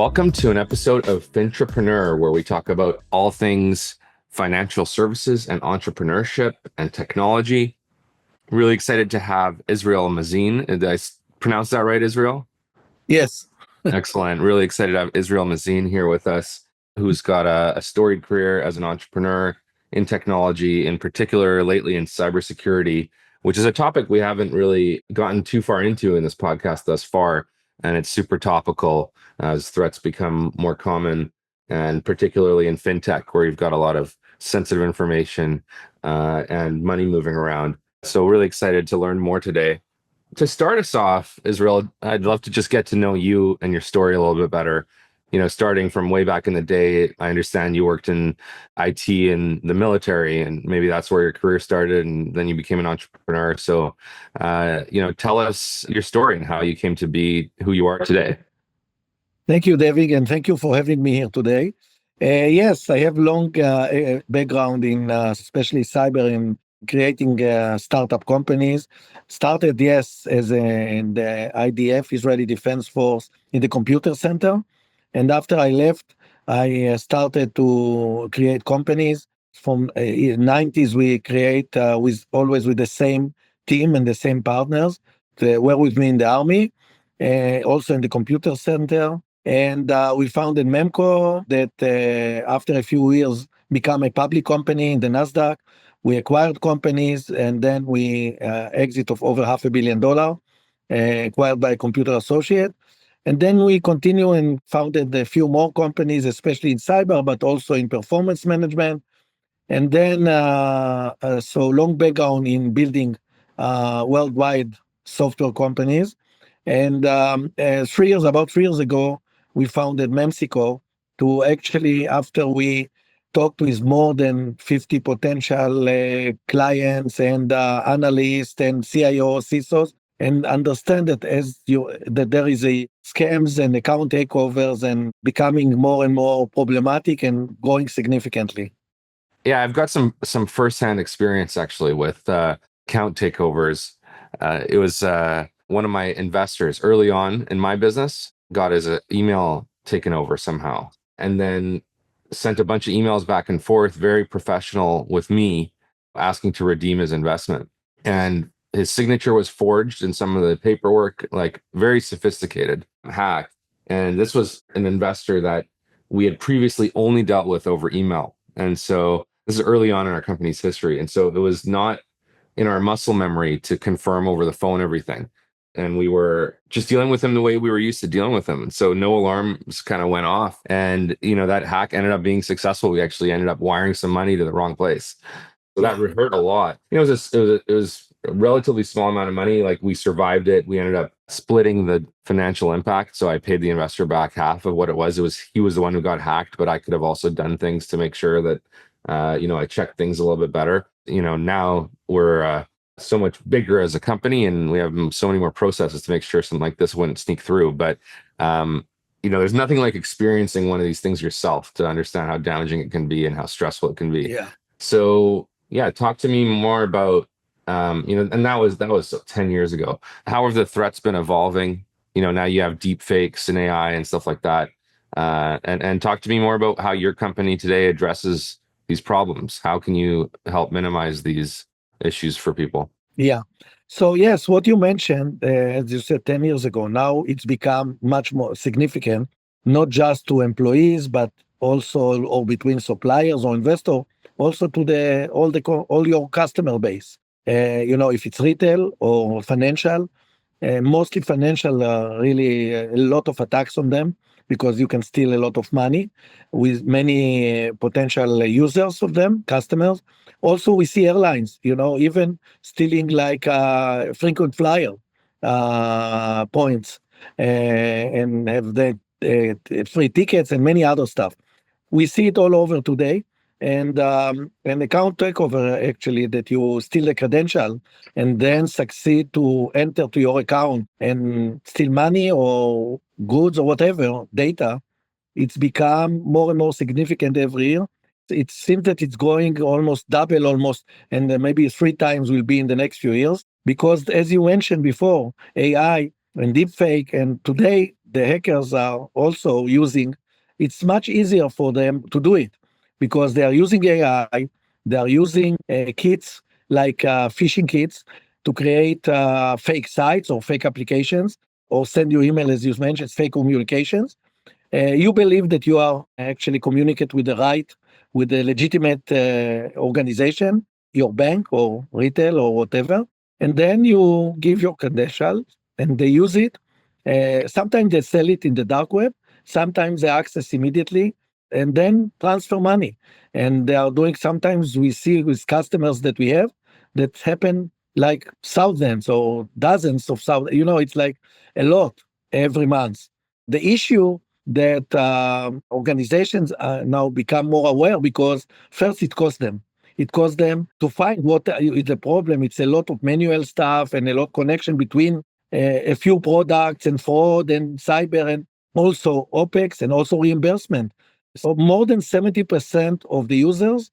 Welcome to an episode of Fintrepreneur, where we talk about all things financial services and entrepreneurship and technology. Really excited to have Israel Mazin. Did I pronounce that right, Israel? Yes. Excellent. Really excited to have Israel Mazin here with us, who's got a storied career as an entrepreneur in technology, in particular lately in cybersecurity, which is a topic we haven't really gotten too far into in this podcast thus far. And it's super topical as threats become more common, and particularly in fintech, where you've got a lot of sensitive information and money moving around. So really excited to learn more today. To start us off, Israel, I'd love to just get to know you and your story a little bit better. You know, starting from way back in the day, I understand you worked in IT in the military, and maybe that's where your career started, and then you became an entrepreneur. So, tell us your story and how you came to be who you are today. Thank you, David, and thank you for having me here today. Yes, I have long background in especially cyber and creating startup companies. Started, yes, in the IDF, Israeli Defense Force, in the computer center. And after I left, I started to create companies. From 90s, we create always with the same team and the same partners. They were with me in the army, also in the computer center. And we founded Memco that after a few years become a public company in the NASDAQ. We acquired companies, and then we exit of over $500 million, acquired by Computer Associate. And then we continue and founded a few more companies, especially in cyber, but also in performance management. And then, so long background in building worldwide software companies. And about 3 years ago, we founded Memcyco to actually, after we talked with more than 50 potential clients and analysts and CIOs, CISOs, and understand that that there is a scams and account takeovers and becoming more and more problematic and growing significantly. Yeah, I've got some firsthand experience actually with account takeovers. It was one of my investors early on in my business got his email taken over somehow, and then sent a bunch of emails back and forth, very professional with me, asking to redeem his investment. And his signature was forged in some of the paperwork, like very sophisticated hack. And this was an investor that we had previously only dealt with over email. And so this is early on in our company's history. And so it was not in our muscle memory to confirm over the phone everything. And we were just dealing with him the way we were used to dealing with him. And so no alarms kind of went off. And, that hack ended up being successful. We actually ended up wiring some money to the wrong place. So that hurt a lot. It was a relatively small amount of money. Like, we survived it. We ended up splitting the financial impact. So I paid the investor back half of what it was. He was the one who got hacked, but I could have also done things to make sure that, I checked things a little bit better. Now we're so much bigger as a company, and we have so many more processes to make sure something like this wouldn't sneak through. But, there's nothing like experiencing one of these things yourself to understand how damaging it can be and how stressful it can be. Yeah. So, talk to me more about, and that was 10 years ago. How have the threats been evolving? Now you have deep fakes and AI and stuff like that. And talk to me more about how your company today addresses these problems. How can you help minimize these issues for people? Yeah. So yes, what you mentioned, as you said, 10 years ago, now it's become much more significant, not just to employees, but also or between suppliers or investors, also to all your customer base. If it's retail or financial, mostly financial, really a lot of attacks on them because you can steal a lot of money with many potential users of them, customers. Also, we see airlines, even stealing like frequent flyer points and have the free tickets and many other stuff. We see it all over today. And account takeover, actually, that you steal the credential and then succeed to enter to your account and steal money or goods or whatever, data, it's become more and more significant every year. It seems that it's growing almost double, and maybe 3 times will be in the next few years. Because as you mentioned before, AI and deepfake, and today the hackers are also using, it's much easier for them to do it because they are using AI, they are using kits like phishing kits to create fake sites or fake applications or send you email, as you mentioned, fake communications. You believe that you are actually communicate with the right, with the legitimate organization, your bank or retail or whatever, and then you give your credentials and they use it. Sometimes they sell it in the dark web, sometimes they access immediately and then transfer money. And they are doing, sometimes we see with customers that we have that happen like thousands or dozens of thousands, it's like a lot every month. The issue that organizations now become more aware because first it costs them. It costs them to find what is the problem. It's a lot of manual stuff and a lot of connection between a few products and fraud and cyber and also OPEX and also reimbursement. So more than 70% of the users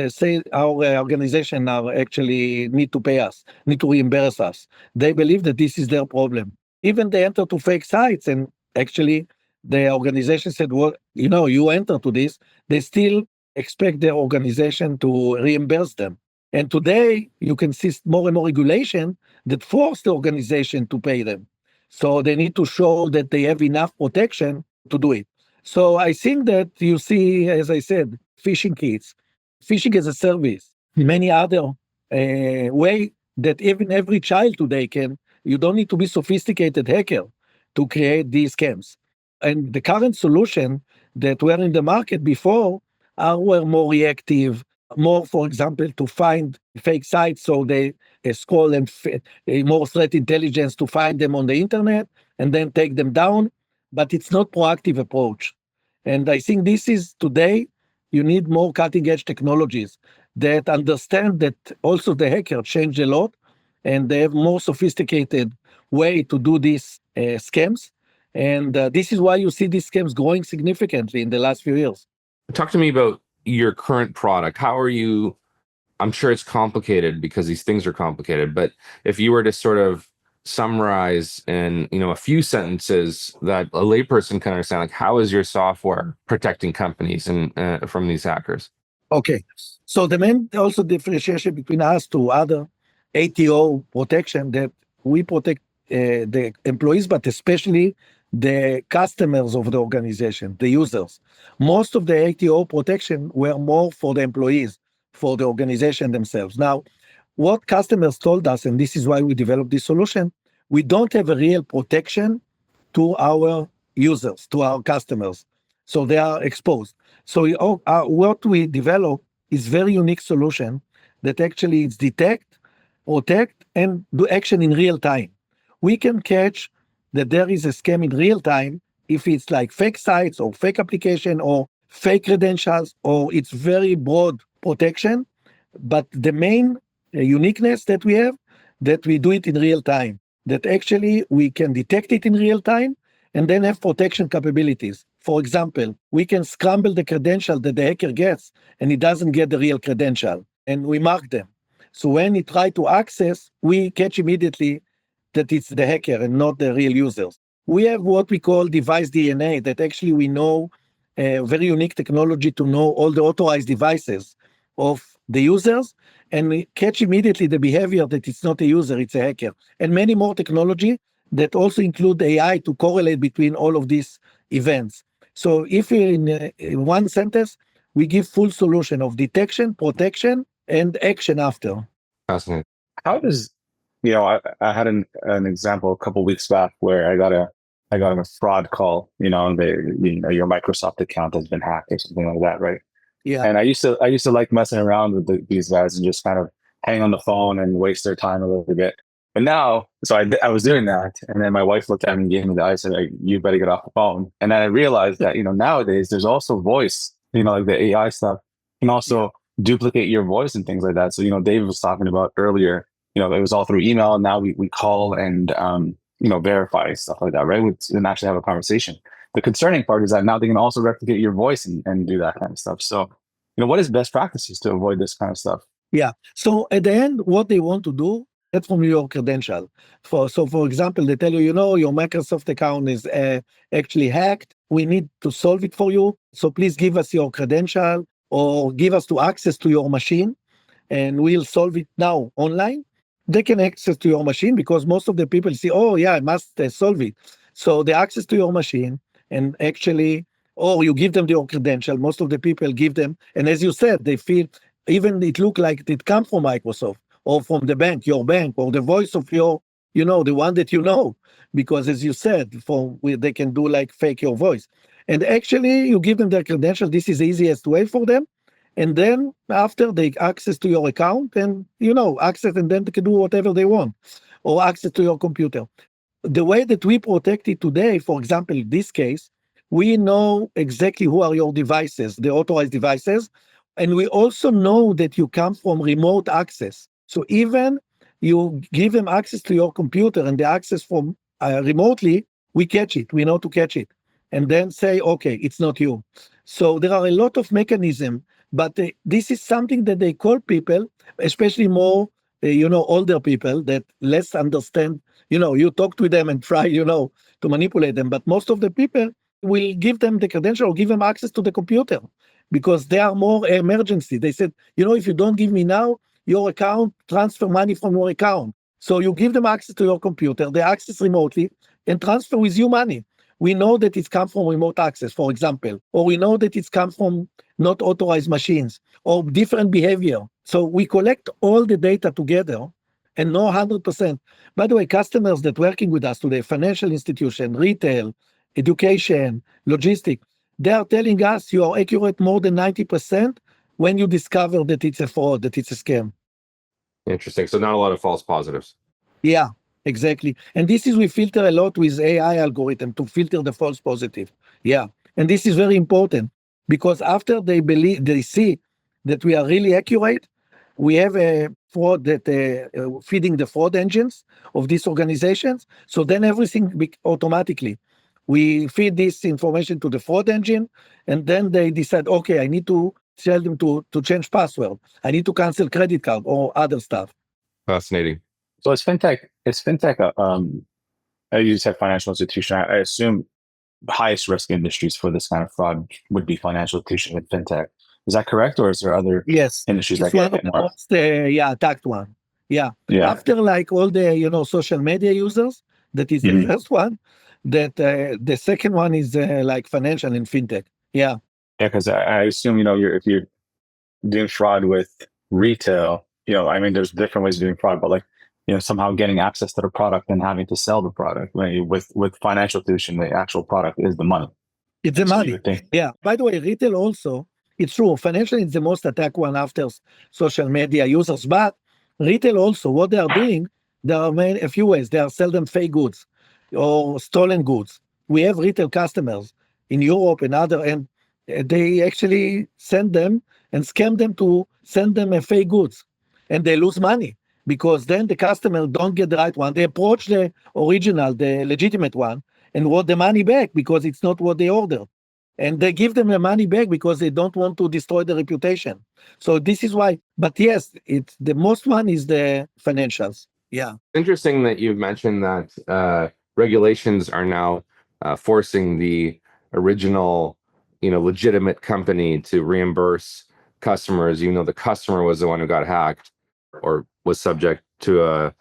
say our organization are actually need to pay us, need to reimburse us. They believe that this is their problem. Even they enter to fake sites and actually the organization said, well, you enter to this, they still expect their organization to reimburse them. And today you can see more and more regulation that force the organization to pay them. So they need to show that they have enough protection to do it. So I think that you see, as I said, phishing kits, phishing as a service, many other way that even every child today can, you don't need to be sophisticated hacker to create these scams. And the current solution that were in the market before were more reactive, more, for example, to find fake sites. So they scroll and more threat intelligence to find them on the internet and then take them down. But it's not proactive approach. And I think this is today, you need more cutting edge technologies that understand that also the hacker changed a lot and they have more sophisticated way to do these scams. And this is why you see these scams growing significantly in the last few years. Talk to me about your current product. How are you? I'm sure it's complicated because these things are complicated, but if you were to sort of summarize in, a few sentences that a layperson can understand, like how is your software protecting companies and from these hackers? Okay. So the main also differentiation between us to other ATO protection that we protect the employees, but especially the customers of the organization, the users. Most of the ATO protection were more for the employees, for the organization themselves. Now, what customers told us, and this is why we developed this solution, we don't have a real protection to our users, to our customers. So they are exposed. So what we develop is very unique solution that actually is detect, protect, and do action in real time. We can catch that there is a scam in real time if it's like fake sites or fake application or fake credentials or it's very broad protection. But the main uniqueness that we have, that we do it in real time, that actually we can detect it in real time and then have protection capabilities. For example, we can scramble the credential that the hacker gets and he doesn't get the real credential and we mark them. So when he try to access, we catch immediately that it's the hacker and not the real users. We have what we call device DNA that actually we know very unique technology to know all the authorized devices of the users and we catch immediately the behavior that it's not a user, it's a hacker. And many more technology that also include AI to correlate between all of these events. So if in one sentence, we give full solution of detection, protection, and action after. Fascinating. How does, I had an example a couple of weeks back where I got a fraud call, and your Microsoft account has been hacked or something like that, right? Yeah. And I used to like messing around with these guys and just kind of hang on the phone and waste their time a little bit. But now, so I was doing that, and then my wife looked at me and gave me the eye, said, "You better get off the phone." And then I realized that nowadays there's also voice, like the AI stuff can also duplicate your voice and things like that. So Dave was talking about earlier, it was all through email. Now we call and verify stuff like that, right? And actually have a conversation. The concerning part is that now they can also replicate your voice and do that kind of stuff. So, what is best practices to avoid this kind of stuff? Yeah. So at the end, what they want to do, That's from your credential. For example, they tell you, your Microsoft account is actually hacked. We need to solve it for you. So please give us your credential or give us to access to your machine, and we'll solve it now online. They can access to your machine because most of the people say, oh yeah, I must solve it. So they access to your machine and actually, or you give them your credential. Most of the people give them. And as you said, they feel even it look like it comes from Microsoft or from the bank, your bank, or the voice of your, the one that because as you said, they can do like fake your voice. And actually you give them their credential. This is the easiest way for them. And then after they access to your account and, access, and then they can do whatever they want or access to your computer. The way that we protect it today, for example, in this case, we know exactly who are your devices, the authorized devices. And we also know that you come from remote access. So even you give them access to your computer and the access from remotely, we catch it. We know to catch it and then say, okay, it's not you. So there are a lot of mechanisms, but this is something that they call people, especially more, older people that less understand. You talk to them and try, to manipulate them. But most of the people will give them the credential or give them access to the computer because they are more emergency. They said, if you don't give me now, your account, transfer money from your account. So you give them access to your computer, they access remotely and transfer with you money. We know that it's come from remote access, for example, or we know that it's come from not authorized machines or different behavior. So we collect all the data together and know 100%. By the way, customers that working with us today, financial institution, retail, education, logistics, they are telling us you are accurate more than 90% when you discover that it's a fraud, that it's a scam. Interesting. So not a lot of false positives. Yeah, exactly. And this is we filter a lot with AI algorithm to filter the false positive. Yeah. And this is very important because after they see that we are really accurate, we have a fraud that feeding the fraud engines of these organizations. So then everything automatically. We feed this information to the fraud engine, and then they decide, okay, I need to tell them to change password. I need to cancel credit card or other stuff. Fascinating. So is fintech you said financial institution. I assume the highest risk industries for this kind of fraud would be financial institution and fintech. Is that correct, or is there other Yes, industries it's that one get of the more? most attacked one. Yeah. Yeah. After like all the social media users, that is the Mhm. first one. That the second one is like financial and fintech. Yeah. Yeah, because I assume if you're doing fraud with retail, I mean, there's different ways of doing fraud, but like somehow getting access to the product and having to sell the product. Like, with financial institution, the actual product is the money. It's the So you money. would think, Yeah. By the way, retail also, it's true. Financial is the most attacked one after social media users. But retail also, what they are doing, there are a few ways. They are selling fake goods or stolen goods. We have retail customers in Europe and other, and they actually send them and scam them to send them a fake goods, and they lose money because then the customer don't get the right one. They approach the original, the legitimate one, and want the money back because it's not what they ordered. And they give them the money back because they don't want to destroy the reputation. So this is why. But yes, it's the most one is the financials. Yeah. Interesting that you've mentioned that regulations are now forcing the original, legitimate company to reimburse customers, even though the customer was the one who got hacked or was subject to a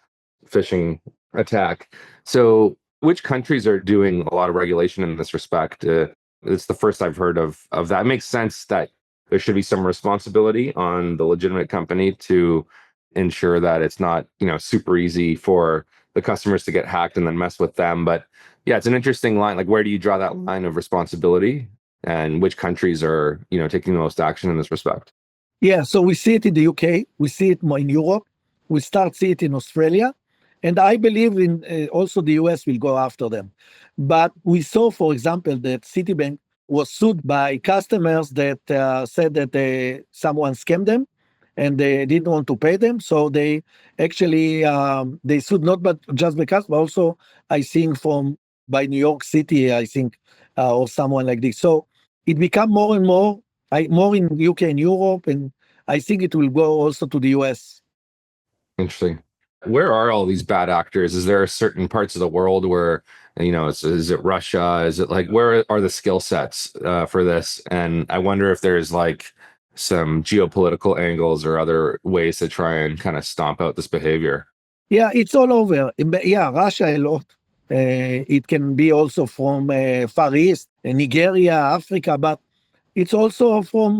phishing attack. So, which countries are doing a lot of regulation in this respect? It's the first I've heard of that. It makes sense that there should be some responsibility on the legitimate company to ensure that it's not, super easy for the customers to get hacked and then mess with them. But yeah, it's an interesting line. Like, where do you draw that line of responsibility, and which countries are, taking the most action in this respect? Yeah. So we see it in the UK. We see it more in Europe. We start see it in Australia. And I believe in also the US will go after them. But we saw, for example, that Citibank was sued by customers that said that someone scammed them and they didn't want to pay them. So they actually they sued not but just because, but also I think from by New York City, I think, or someone like this. So it become more and more, more in UK and Europe, and I think it will go also to the US. Interesting. Where are all these bad actors? Is there certain parts of the world where, is it Russia? Is it like, where are the skill sets for this? And I wonder if there's like some geopolitical angles or other ways to try and kind of stomp out this behavior. Yeah, it's all over. Yeah, Russia a lot. It can be also from Far East, Nigeria, Africa, but it's also from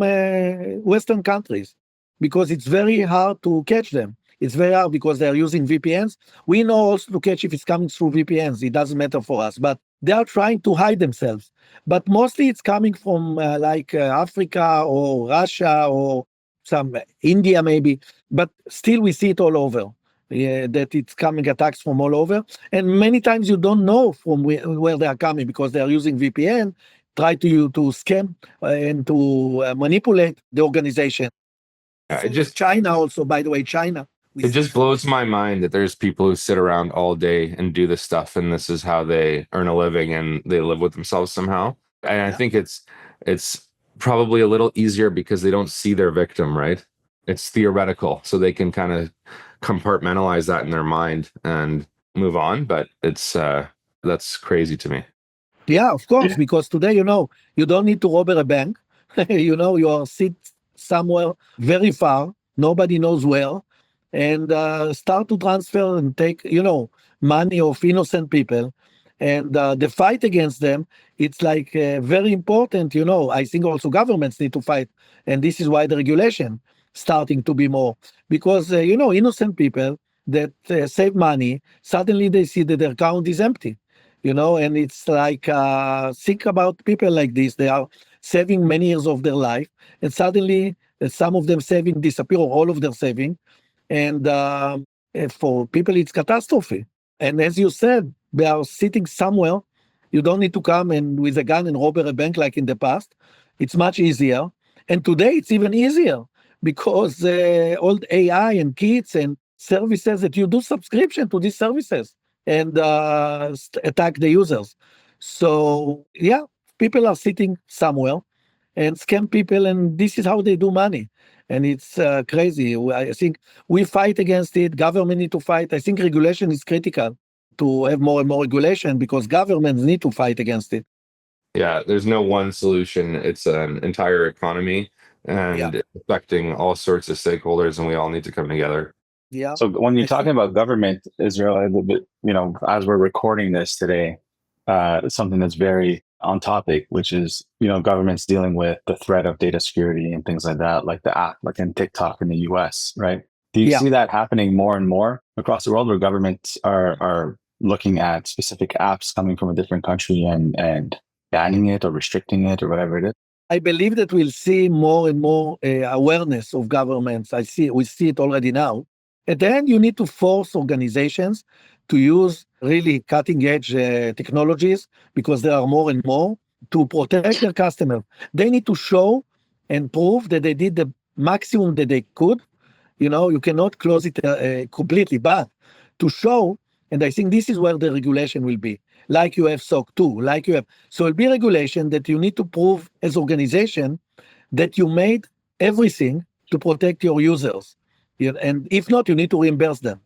Western countries because it's very hard to catch them. It's very hard because they're using VPNs. We know also to catch if it's coming through VPNs. It doesn't matter for us, but they are trying to hide themselves. But mostly it's coming from Africa or Russia or some India maybe, but still we see it all over. Yeah, that it's coming attacks from all over. And many times you don't know from where they are coming because they are using VPN, try to scam and to manipulate the organization. It just China also, by the way, China. It just blows my mind that there's people who sit around all day and do this stuff, and this is how they earn a living and they live with themselves somehow. And I think it's probably a little easier because they don't see their victim, right? It's theoretical, so they can kind of compartmentalize that in their mind and move on. But that's crazy to me. Yeah, of course, because today, you don't need to rob a bank. You are sit somewhere very far, nobody knows where, and start to transfer and take, money of innocent people. And the fight against them, it's like very important, I think also governments need to fight. And this is why the regulation starting to be more, because, innocent people that save money, suddenly they see that their account is empty. And it's like, think about people like this. They are saving many years of their life, and suddenly some of them saving disappear, or all of their saving. And for people, it's catastrophe. And as you said, they are sitting somewhere. You don't need to come and with a gun and rob a bank like in the past. It's much easier. And today it's even easier because all AI and kits and services that you do subscription to these services and attack the users. So yeah, people are sitting somewhere and scam people, and this is how they do money. And it's crazy. I think we fight against it. Government need to fight. I think regulation is critical to have more and more regulation because governments need to fight against it. Yeah, there's no one solution. It's an entire economy and affecting all sorts of stakeholders, and we all need to come together. Yeah. So when you're talking about government, Israel, as we're recording this today, something that's very on topic, which is, governments dealing with the threat of data security and things like that, like the app, like in TikTok in the US, right? Do you see that happening more and more across the world where governments are looking at specific apps coming from a different country and banning it or restricting it or whatever it is? I believe that we'll see more and more awareness of governments. We see it already now. At the end, you need to force organizations to use really cutting-edge technologies because there are more and more to protect their customers. They need to show and prove that they did the maximum that they could. You cannot close it completely, but to show, and I think this is where the regulation will be, like you have SOC 2, so it'll be regulation that you need to prove as organization that you made everything to protect your users. And if not, you need to reimburse them.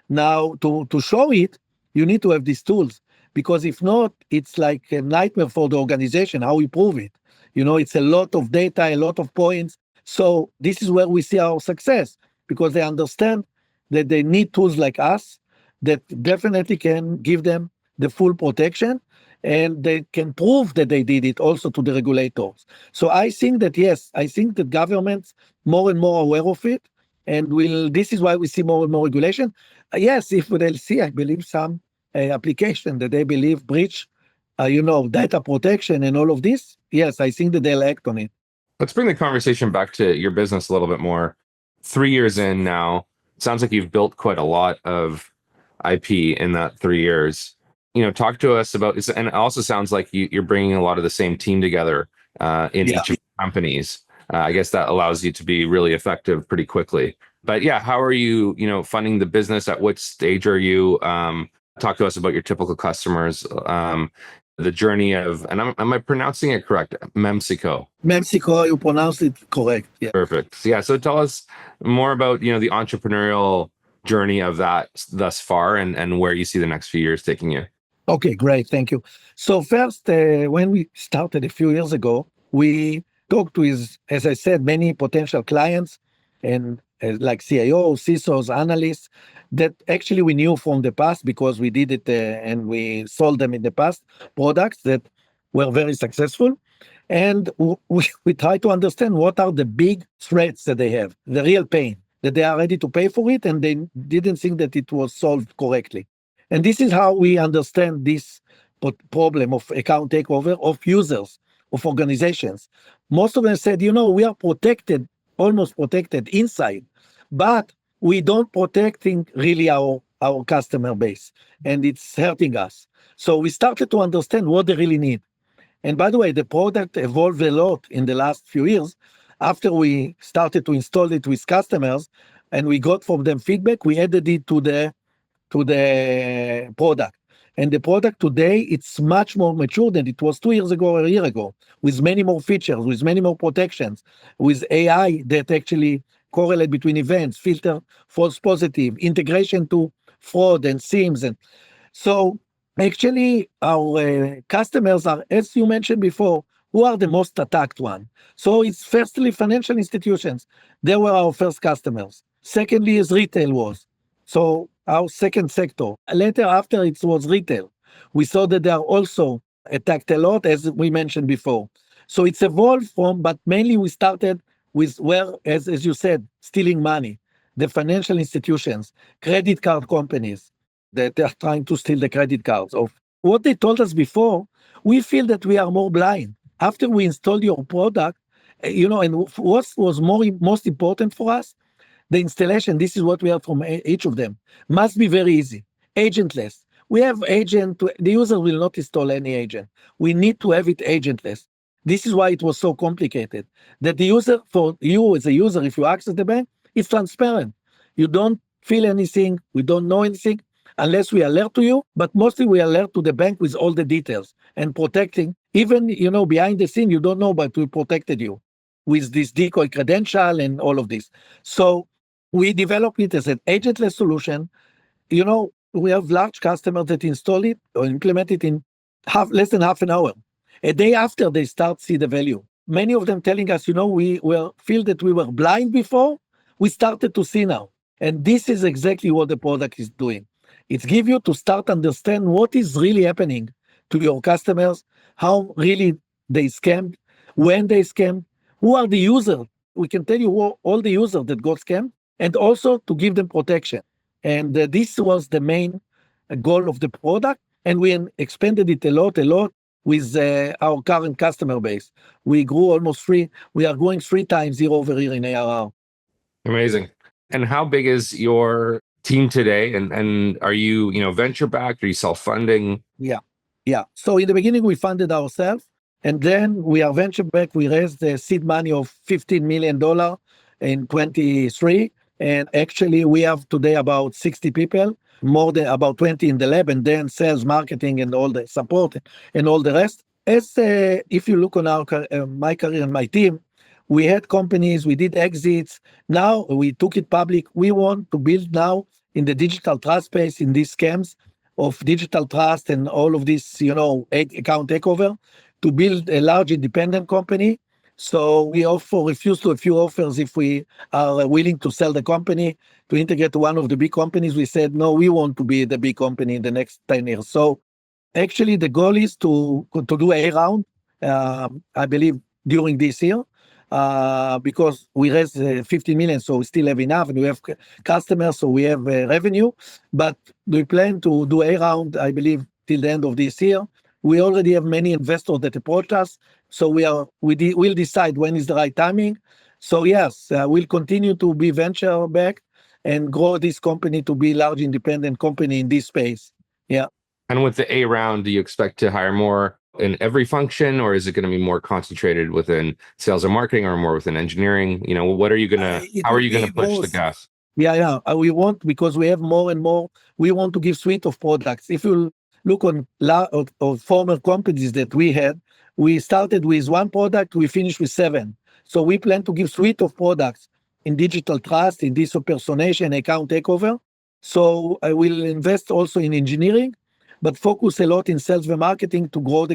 Now, to show it, you need to have these tools, because if not, it's like a nightmare for the organization, how we prove it. It's a lot of data, a lot of points. So this is where we see our success, because they understand that they need tools like us that definitely can give them the full protection, and they can prove that they did it also to the regulators. So I think that, yes, I think that governments more and more aware of it, and this is why we see more and more regulation. Yes, if they'll see, I believe, some application that they believe breach, data protection and all of this, yes, I think that they'll act on it. Let's bring the conversation back to your business a little bit more. 3 years in now, it sounds like you've built quite a lot of IP in that 3 years. Talk to us about, and it also sounds like you're bringing a lot of the same team together in each of the companies. I guess that allows you to be really effective pretty quickly. But yeah, how are you, funding the business? At what stage are you? Talk to us about your typical customers, the journey of, and am I pronouncing it correct? Memcyco. Memcyco, you pronounced it correct. Yeah. Perfect. Yeah. So tell us more about, the entrepreneurial journey of that thus far and where you see the next few years taking you. Okay, great. Thank you. So first, when we started a few years ago, we talked with, as I said, many potential clients and like CIOs, CISOs, analysts that actually we knew from the past because we did it and we sold them in the past, products that were very successful. And we try to understand what are the big threats that they have, the real pain, that they are ready to pay for it and they didn't think that it was solved correctly. And this is how we understand this problem of account takeover of users, of organizations. Most of them said, we are protected, almost protected inside, but we don't protecting really our customer base, and it's hurting us. So we started to understand what they really need. And by the way, the product evolved a lot in the last few years. After we started to install it with customers and we got from them feedback, we added it to the product. And the product today, it's much more mature than it was 2 years ago or a year ago, with many more features, with many more protections, with AI that actually correlate between events, filter false positive, integration to fraud and SIMs. And so actually our customers are, as you mentioned before, who are the most attacked one. So it's firstly financial institutions. They were our first customers. Secondly is retail was. So our second sector. Later after it was retail. We saw that they are also attacked a lot, as we mentioned before. So it's evolved from, but mainly we started with where, as you said, stealing money, the financial institutions, credit card companies, that they are trying to steal the credit cards. Of what they told us before, we feel that we are more blind. After we installed your product, and what was most important for us, the installation, this is what we have from each of them, must be very easy, agentless. We have agent, the user will not install any agent. We need to have it agentless. This is why it was so complicated. That the user, for you as a user, if you access the bank, it's transparent. You don't feel anything, we don't know anything, unless we alert to you, but mostly we alert to the bank with all the details and protecting. Even, behind the scene, you don't know, but we protected you with this decoy credential and all of this. So we developed it as an agentless solution. We have large customers that install it or implement it in less than half an hour. A day after they start see the value. Many of them telling us, we feel that we were blind before, we started to see now. And this is exactly what the product is doing. It's give you to start understand what is really happening to your customers, how really they scammed, when they scammed, who are the users. We can tell you all the users that got scammed, and also to give them protection. And this was the main goal of the product, and we expanded it a lot with our current customer base. We grew we are growing 3 times year over year in ARR. Amazing. And how big is your team today? And are you, venture backed? Are you self-funding? Yeah. So in the beginning, we funded ourselves, and then we are venture backed. We raised the seed money of $15 million in 23. And actually, we have today about 60 people, more than about 20 in the lab, and then sales, marketing, and all the support and all the rest. As if you look on my career and my team, we had companies, we did exits. Now we took it public. We want to build now in the digital trust space, in these scams of digital trust and all of this, account takeover, to build a large independent company. So we refuse to a few offers if we are willing to sell the company, to integrate to one of the big companies. We said, no, we want to be the big company in the next 10 years. So actually the goal is to do a round, I believe, during this year, because we raised 50 million, so we still have enough, and we have customers, so we have revenue. But we plan to do a round, I believe, till the end of this year. We already have many investors that approach us, so we'll decide when is the right timing. So yes, we'll continue to be venture backed and grow this company to be a large independent company in this space. Yeah. And with the A round, do you expect to hire more in every function, or is it going to be more concentrated within sales and marketing, or more within engineering? What are you how are you going to push the gas? Yeah. We want, because we have more and more, we want to give suite of products. If you look on former companies that we had, we started with 1 product, we finished with 7. So we plan to give suite of products in digital trust, in digital personation, account takeover, So I will invest also in engineering, but focus a lot in sales and marketing to grow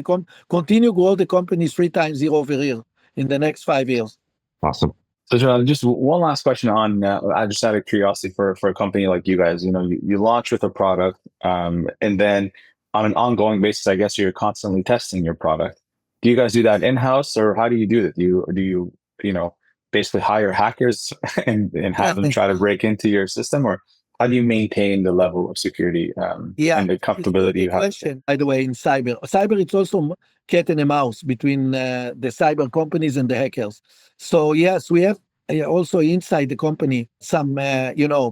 continue grow the company 3 times year over year in the next 5 years. Awesome. So, John, just one last question on, I just out of curiosity for a company like you guys, you launch with a product, and then on an ongoing basis, I guess you're constantly testing your product. Do you guys do that in-house, or how do you do that? Do you basically hire hackers and have them try to break into your system, or how do you maintain the level of security, and the comfortability you have? Question, by the way, in cyber, it's also cat and a mouse between the cyber companies and the hackers. So yes, we have also inside the company some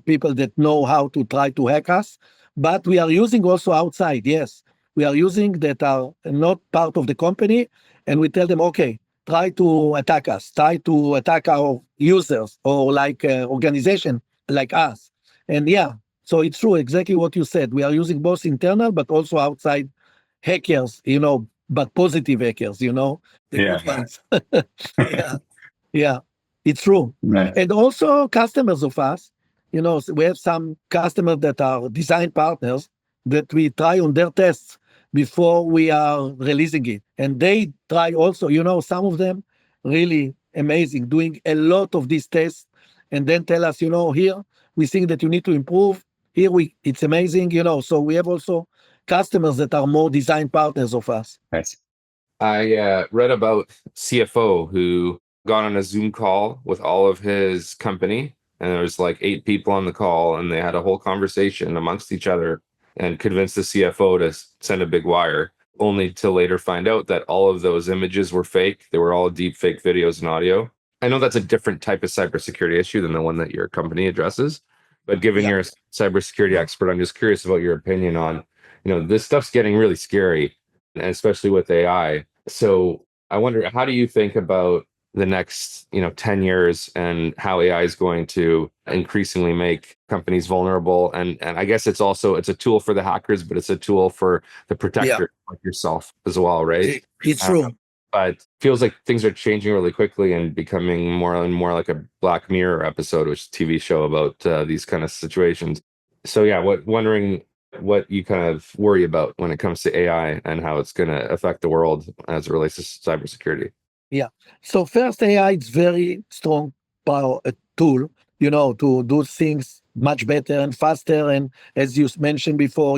people that know how to try to hack us, but we are using also outside. Yes, we are using that are not part of the company, and we tell them, okay, try to attack us, try to attack our users or like organization like us, and yeah. So it's true, exactly what you said. We are using both internal but also outside hackers, but positive hackers, the good ones. Yeah, yeah, it's true. Right. And also customers of us, we have some customers that are design partners that we try on their tests before we are releasing it. And they try also, some of them really amazing, doing a lot of these tests and then tell us, here we think that you need to improve. Here it's amazing, so we have also customers that are more design partners of us. Nice. I read about CFO who got on a Zoom call with all of his company, and there was like 8 people on the call, and they had a whole conversation amongst each other and convinced the CFO to send a big wire, only to later find out that all of those images were fake. They were all deep fake videos and audio. I know that's a different type of cybersecurity issue than the one that your company addresses, but given you're a cybersecurity expert, I'm just curious about your opinion on, this stuff's getting really scary, and especially with AI. So I wonder, how do you think about the next 10 years and how AI is going to increasingly make companies vulnerable? And I guess it's a tool for the hackers, but it's a tool for the protector like yourself as well, right? It's true. But feels like things are changing really quickly and becoming more and more like a Black Mirror episode, which is a TV show about these kind of situations. So yeah, wondering what you kind of worry about when it comes to AI and how it's going to affect the world as it relates to cybersecurity. Yeah. So first, AI is very strong power tool, to do things much better and faster. And as you mentioned before,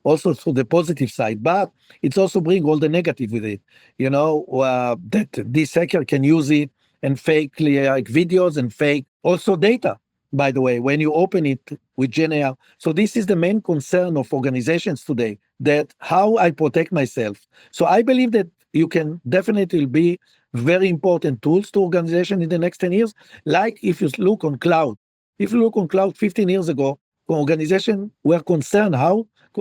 also through the positive side, but it's also bring all the negative with it, that this hacker can use it and fake like videos and fake also data. By the way, when you open it with Gen AI. So this is the main concern of organizations today, that how I protect myself. So I believe that you can definitely be very important tools to organization in the next 10 years. Like if you look on cloud, 15 years ago, organizations were concerned,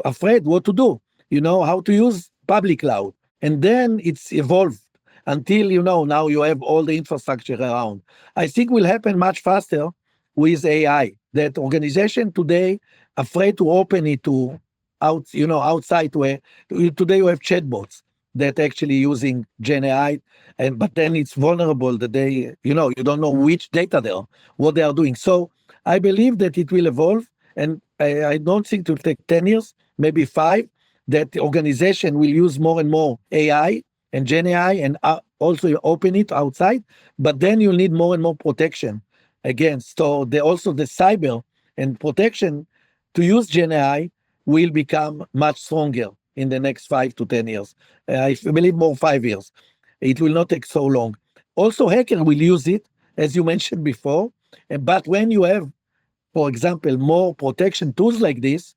afraid what to do, how to use public cloud. And then it's evolved until, now you have all the infrastructure around. I think will happen much faster with AI, that organization today afraid to open it to outside where today you have chatbots that actually using Gen AI, but then it's vulnerable that they, you don't know which data they are, what they are doing. So I believe that it will evolve, and I don't think it will take 10 years, maybe 5, that the organization will use more and more AI and Gen AI and also open it outside, but then you'll need more and more protection against. So also the cyber and protection to use Gen AI will become much stronger in the next 5 to 10 years. I believe more 5 years. It will not take so long. Also, hacker will use it, as you mentioned before. But when you have, for example, more protection tools like this,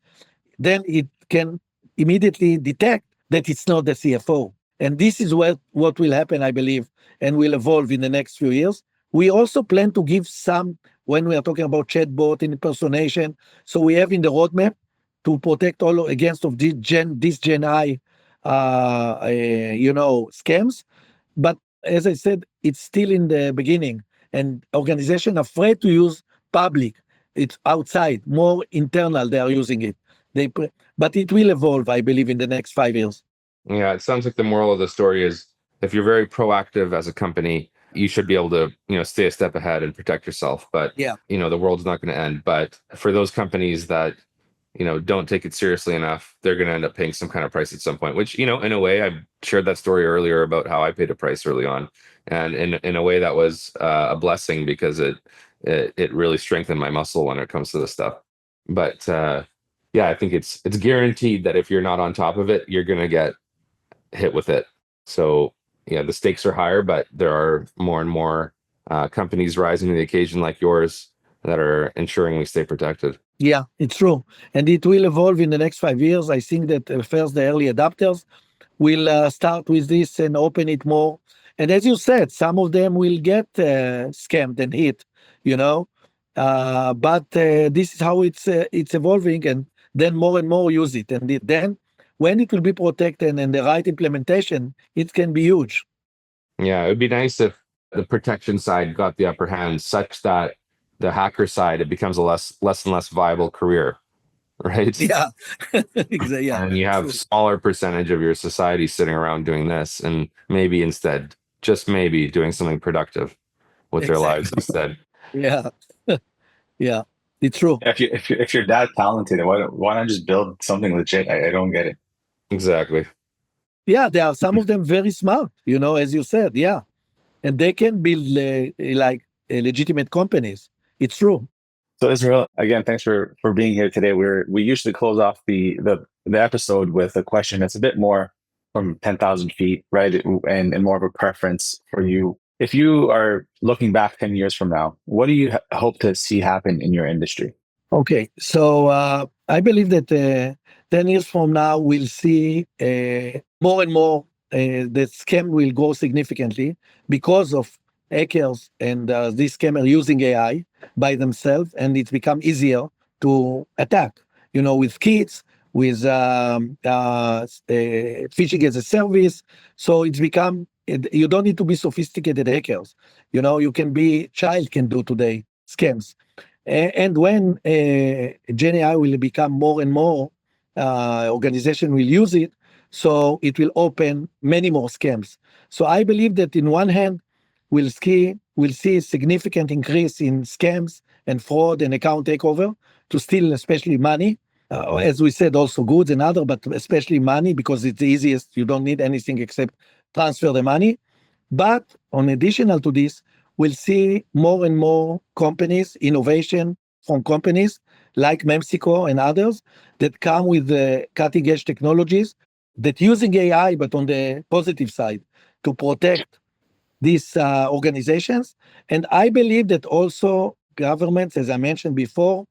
then it can immediately detect that it's not the CFO. And this is what will happen, I believe, and will evolve in the next few years. We also plan to give some, when we are talking about chatbot and impersonation, so we have in the roadmap to protect all against of this Gen AI, scams. But as I said, it's still in the beginning, and organization afraid to use public. It's outside, more internal. They are using it. But it will evolve, I believe, in the next 5 years. Yeah, it sounds like the moral of the story is if you're very proactive as a company you should be able to, stay a step ahead and protect yourself. But, Yeah. The world's not going to end. But for those companies that, don't take it seriously enough, they're going to end up paying some kind of price at some point, which, in a way, I shared that story earlier about how I paid a price early on. And in a way that was a blessing, because it really strengthened my muscle when it comes to this stuff. But yeah, I think it's guaranteed that if you're not on top of it, you're going to get hit with it. So yeah, the stakes are higher, but there are more and more companies rising to the occasion like yours that are ensuring we stay protected. Yeah, it's true. And it will evolve in the next 5 years. I think that first the early adopters will start with this and open it more. And as you said, some of them will get scammed and hit, but this is how it's evolving, and then more and more use it. And then when it will be protected and the right implementation, it can be huge. Yeah, it would be nice if the protection side got the upper hand, such that the hacker side, it becomes a less and less viable career, right? Yeah, exactly. Yeah, and you have true. smaller percentage of your society sitting around doing this, and maybe instead, just maybe, doing something productive with their lives instead. Yeah, yeah, it's true. If you're that talented, why not just build something legit? I don't get it. Exactly. Yeah, there are some of them very smart, as you said. Yeah, and they can build legitimate companies. It's true. So Israel, again, thanks for being here today. We usually close off the episode with a question that's a bit more from 10,000 feet, right? And more of a preference for you. If you are looking back 10 years from now, what do you hope to see happen in your industry? Okay, so I believe that 10 years from now, we'll see more and more the scam will grow significantly because of hackers and these scammers using AI by themselves, and it's become easier to attack, with kits, with phishing as a service. So it's become, you don't need to be sophisticated hackers. Child can do today scams. And when Gen AI will become more and more, organization will use it, so it will open many more scams. So I believe that in one hand, we'll see a significant increase in scams and fraud and account takeover to steal especially money. As we said, also goods and other, but especially money, because it's the easiest. You don't need anything except transfer the money. But on additional to this, we'll see more and more companies, innovation from companies like Memcyco and others that come with the cutting edge technologies that using AI, but on the positive side, to protect these organizations. And I believe that also governments, as I mentioned before,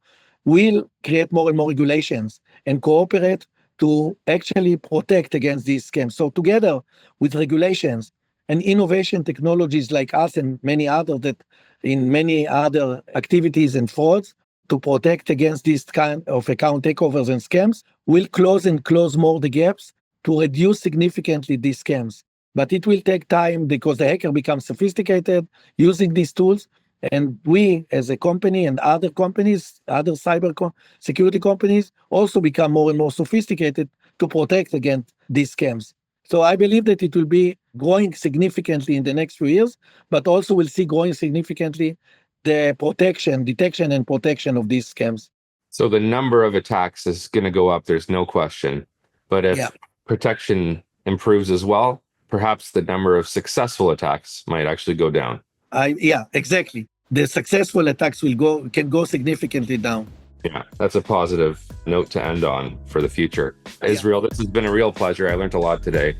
will create more and more regulations and cooperate to actually protect against these scams. So together with regulations and innovation technologies like us and many others that in many other activities and frauds to protect against this kind of account takeovers and scams, will close more the gaps to reduce significantly these scams. But it will take time because the hacker becomes sophisticated using these tools. And we, as a company and other companies, other cyber security companies, also become more and more sophisticated to protect against these scams. So I believe that it will be growing significantly in the next few years, but also we'll see growing significantly the detection and protection of these scams. So the number of attacks is going to go up, there's no question. But if protection improves as well, perhaps the number of successful attacks might actually go down. Yeah, exactly. The successful attacks can go significantly down. Yeah, that's a positive note to end on for the future. Israel, this has been a real pleasure. I learned a lot today.